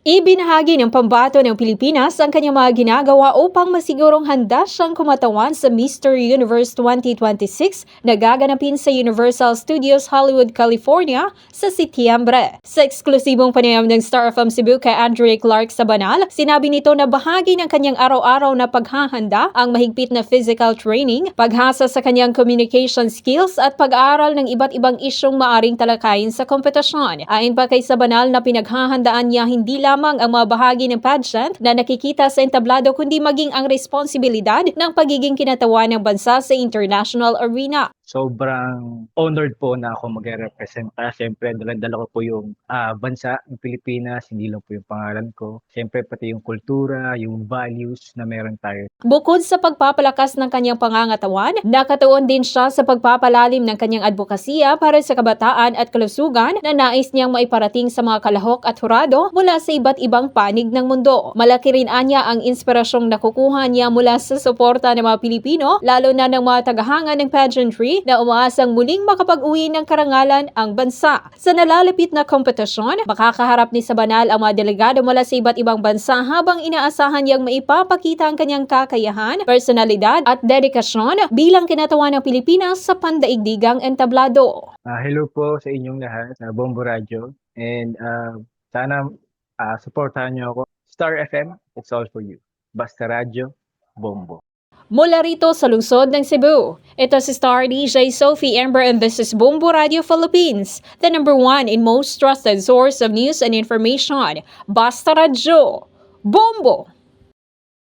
Ibinahagi ng pambato ng Pilipinas ang kanyang mga ginagawa upang masigurong handa siyang kumatawan sa Mr. Universe 2026 na gaganapin sa Universal Studios Hollywood, California sa Setyembre. Sa eksklusibong panayam ng Star FM Cebu kay Andre Clark sa Banal, sinabi nito na bahagi ng kanyang araw-araw na paghahanda ang mahigpit na physical training, paghasa sa kanyang communication skills at pag-aaral ng iba't ibang isyong maaring talakayin sa kompetisyon. Ayon pa kay sa Banal na pinaghahandaan niya hindi lamang ang mga bahagi ng pageant na nakikita sa entablado kundi maging ang responsibilidad ng pagiging kinatawan ng bansa sa international arena. Sobrang honored po na ako magre-representa. Siyempre, dala-dala ko po yung bansa ng Pilipinas, hindi lang po yung pangalan ko. Siyempre, pati yung kultura, yung values na meron tayo. Bukod sa pagpapalakas ng kanyang pangangatawan, nakatuon din siya sa pagpapalalim ng kanyang advokasya para sa kabataan at kalusugan na nais niyang maiparating sa mga kalahok at hurado mula sa iba't ibang panig ng mundo. Malaki rin anya ang inspirasyong nakukuha niya mula sa suporta ng mga Pilipino, lalo na ng mga tagahanga ng pageantry na umaasang muling makapag-uwi ng karangalan ang bansa. Sa nalalapit na kompetisyon, makakaharap ni sa Banal ang mga delegado mula sa iba't ibang bansa habang inaasahan niyang maipapakita ang kanyang kakayahan, personalidad at dedikasyon bilang kinatawan ng Pilipinas sa pandaigdigang entablado. Hello po sa inyong lahat sa Bombo Radio and sana supportahan niyo ako. Star FM, it's all for you. Basta Radio, Bombo. Mula rito sa lungsod ng Cebu, ito si Star DJ Sophie Amber and this is Bombo Radio Philippines, the #1 in most trusted source of news and information. Basta Radio, Bombo!